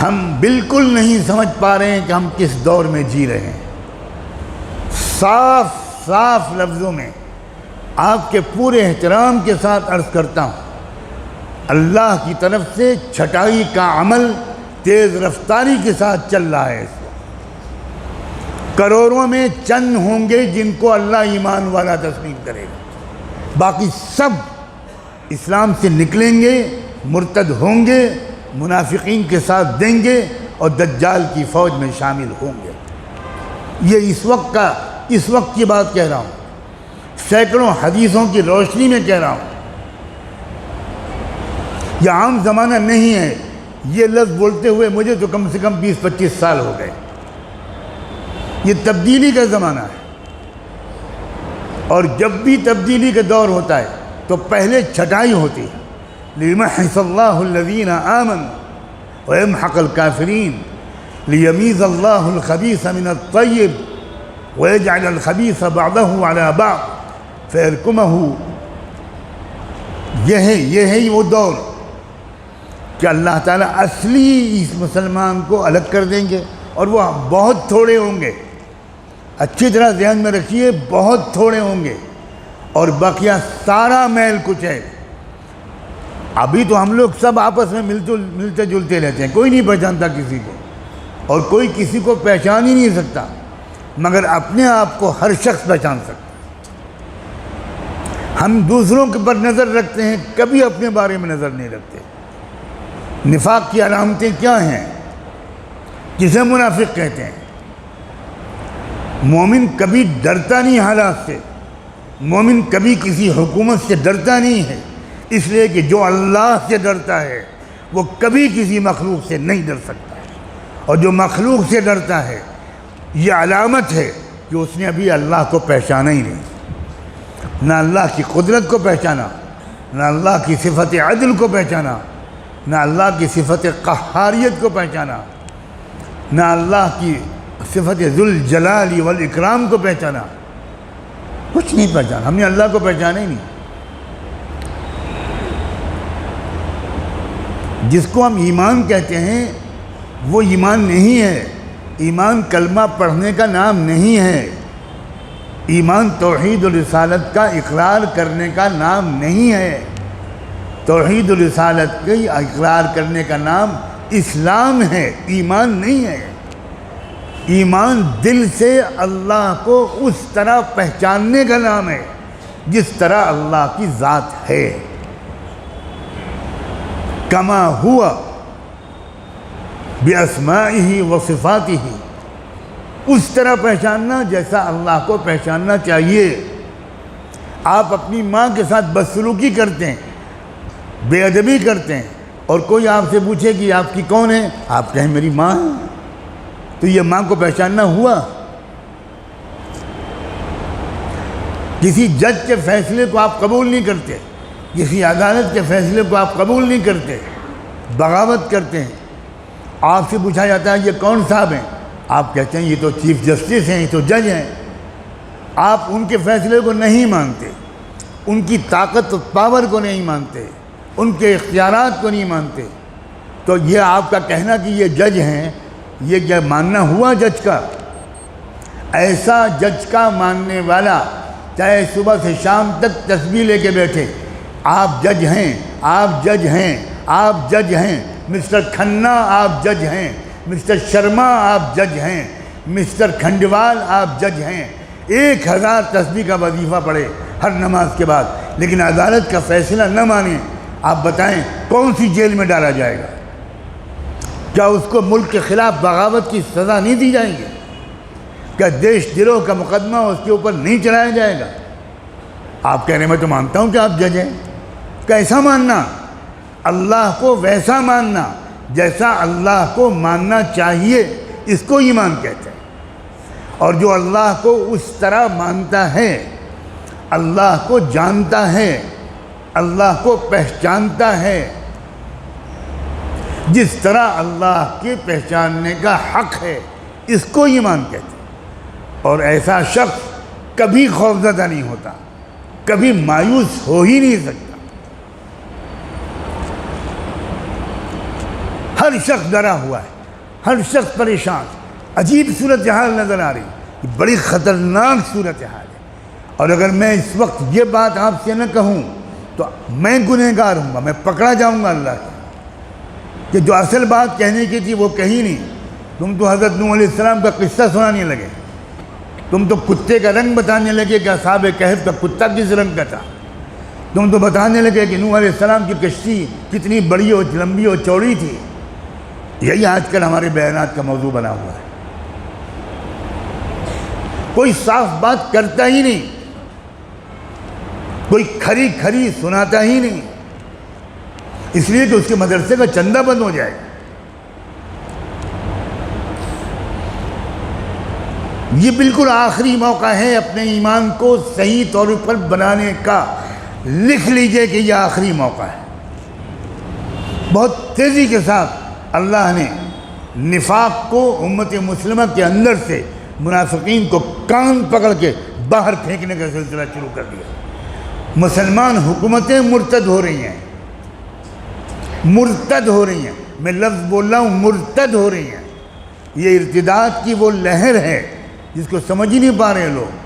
ہم بالکل نہیں سمجھ پا رہے ہیں کہ ہم کس دور میں جی رہے ہیں۔ صاف صاف لفظوں میں آپ کے پورے احترام کے ساتھ عرض کرتا ہوں، اللہ کی طرف سے چھٹائی کا عمل تیز رفتاری کے ساتھ چل رہا ہے۔ اس وقت کروڑوں میں چند ہوں گے جن کو اللہ ایمان والا تسلیم کرے گا، باقی سب اسلام سے نکلیں گے، مرتد ہوں گے، منافقین کے ساتھ دیں گے اور دجال کی فوج میں شامل ہوں گے۔ یہ اس وقت کی بات کہہ رہا ہوں، سینکڑوں حدیثوں کی روشنی میں کہہ رہا ہوں۔ یہ عام زمانہ نہیں ہے، یہ لفظ بولتے ہوئے مجھے تو کم سے کم 20-25 سال ہو گئے۔ یہ تبدیلی کا زمانہ ہے، اور جب بھی تبدیلی کا دور ہوتا ہے تو پہلے چھٹائی ہوتی ہے۔ لِيُمَحِّصَ اللَّهُ الَّذِينَ آمَنُوا وَيَمْحَقَ الْكَافِرِينَ لِيَمِيزَ اللَّهُ الْخَبِيثَ مِنَ الطَّيِّبِ وَيَجْعَلَ الْخَبِيثَ بَعْضَهُ عَلَى بَعْضٍ فَيَرْكُمَهُ۔ یہ ہے وہ دور کہ اللہ تعالیٰ اصلی اس مسلمان کو الگ کر دیں گے، اور وہ بہت تھوڑے ہوں گے۔ اچھی طرح ذہن میں رکھیے، بہت تھوڑے ہوں گے، اور بقیہ سارا میل کچھ ہے۔ ابھی تو ہم لوگ سب آپس میں ملتے جلتے رہتے ہیں، کوئی نہیں پہچانتا کسی کو، اور کوئی کسی کو پہچان ہی نہیں سکتا، مگر اپنے آپ کو ہر شخص پہچان سکتا۔ ہم دوسروں کے پر نظر رکھتے ہیں، کبھی اپنے بارے میں نظر نہیں رکھتے۔ نفاق کی علامتیں کیا ہیں؟ کسے منافق کہتے ہیں؟ مومن کبھی ڈرتا نہیں حالات سے، مومن کبھی کسی حکومت سے ڈرتا نہیں ہے، اس لیے کہ جو اللہ سے ڈرتا ہے وہ کبھی کسی مخلوق سے نہیں ڈر سکتا، اور جو مخلوق سے ڈرتا ہے یہ علامت ہے کہ اس نے ابھی اللہ کو پہچانا ہی نہیں، نہ اللہ کی قدرت کو پہچانا، نہ اللہ کی صفت عدل کو پہچانا، نہ اللہ کی صفت قہاریت کو پہچانا، نہ اللہ کی صفت ذوالجلال والاکرام کو پہچانا، کچھ نہیں پہچانا۔ ہم نے اللہ کو پہچانا ہی نہیں۔ جس کو ہم ایمان کہتے ہیں وہ ایمان نہیں ہے، ایمان کلمہ پڑھنے کا نام نہیں ہے، ایمان توحید و رسالت کا اقرار کرنے کا نام نہیں ہے۔ توحید و رسالت کے اقرار کرنے کا نام اسلام ہے، ایمان نہیں ہے۔ ایمان دل سے اللہ کو اس طرح پہچاننے کا نام ہے جس طرح اللہ کی ذات ہے، کما ہوا باسمائہ و صفاتہ، اس طرح پہچاننا جیسا اللہ کو پہچاننا چاہیے۔ آپ اپنی ماں کے ساتھ بدسلوکی کرتے ہیں، بے ادبی کرتے ہیں، اور کوئی آپ سے پوچھے کہ آپ کی کون ہے، آپ کہیں میری ماں ہے، تو یہ ماں کو پہچاننا ہوا؟ کسی جج کے فیصلے کو آپ قبول نہیں کرتے، کسی عدالت کے فیصلے کو آپ قبول نہیں کرتے، بغاوت کرتے ہیں۔ آپ سے پوچھا جاتا ہے یہ کون صاحب ہیں، آپ کہتے ہیں یہ تو چیف جسٹس ہیں، یہ تو جج ہیں۔ آپ ان کے فیصلے کو نہیں مانتے، ان کی طاقت و پاور کو نہیں مانتے، ان کے اختیارات کو نہیں مانتے، تو یہ آپ کا کہنا کہ یہ جج ہیں، یہ کیا ماننا ہوا جج کا؟ ایسا جج کا ماننے والا چاہے صبح سے شام تک تسبیح لے کے بیٹھے، آپ جج ہیں، آپ جج ہیں، آپ جج ہیں، مسٹر کھنہ آپ جج ہیں، مسٹر شرما آپ جج ہیں، مسٹر کھنڈوال آپ جج ہیں، 1000 تسبیح کا وظیفہ پڑھے ہر نماز کے بعد، لیکن عدالت کا فیصلہ نہ مانیں، آپ بتائیں کون سی جیل میں ڈالا جائے گا؟ کیا اس کو ملک کے خلاف بغاوت کی سزا نہیں دی جائے گی؟ کیا دیش دروہ کا مقدمہ اس کے اوپر نہیں چلایا جائے گا؟ آپ کہہ رہے ہیں میں تو مانتا ہوں کہ آپ جج ہیں۔ کیسا ماننا؟ اللہ کو ویسا ماننا جیسا اللہ کو ماننا چاہیے، اس کو ایمان کہتے ہیں۔ اور جو اللہ کو اس طرح مانتا ہے، اللہ کو جانتا ہے، اللہ کو پہچانتا ہے جس طرح اللہ کے پہچاننے کا حق ہے، اس کو ایمان کہتے ہیں۔ اور ایسا شخص کبھی خوفزدہ نہیں ہوتا، کبھی مایوس ہو ہی نہیں سکتا۔ ہر ہر شخص ڈرا ہوا ہے، ہر شخص پریشان، عجیب صورتحال نظر آ رہی، یہ بڑی خطرناک صورتحال ہے۔ اور اگر میں اس وقت یہ بات آپ سے نہ کہوں تو میں گنہگار ہوں گا، میں پکڑا جاؤں گا اللہ سے، کہ جو اصل بات کہنے کی تھی وہ کہی نہیں۔ تم تو حضرت نوح علیہ السلام کا قصہ سنانے لگے، تم تو کتے کا رنگ بتانے لگے کہ اصحاب کہف کا کتا کس رنگ کا تھا، تم تو بتانے لگے کہ نوح علیہ السلام کی کشتی کتنی بڑی اور لمبی اور چوڑی تھی۔ یہی آج کل ہمارے بیانات کا موضوع بنا ہوا ہے۔ کوئی صاف بات کرتا ہی نہیں، کوئی کھری کھری سناتا ہی نہیں، اس لیے کہ اس کے مدرسے کا چندہ بند ہو جائے گا۔ یہ بالکل آخری موقع ہے اپنے ایمان کو صحیح طور پر بنانے کا، لکھ لیجئے کہ یہ آخری موقع ہے۔ بہت تیزی کے ساتھ اللہ نے نفاق کو امت مسلمہ کے اندر سے منافقین کو کان پکڑ کے باہر پھینکنے کا سلسلہ شروع کر دیا۔ مسلمان حکومتیں مرتد ہو رہی ہیں، مرتد ہو رہی ہیں، میں لفظ بول رہا ہوں مرتد ہو رہی ہیں۔ یہ ارتداد کی وہ لہر ہے جس کو سمجھ ہی نہیں پا رہے لوگ۔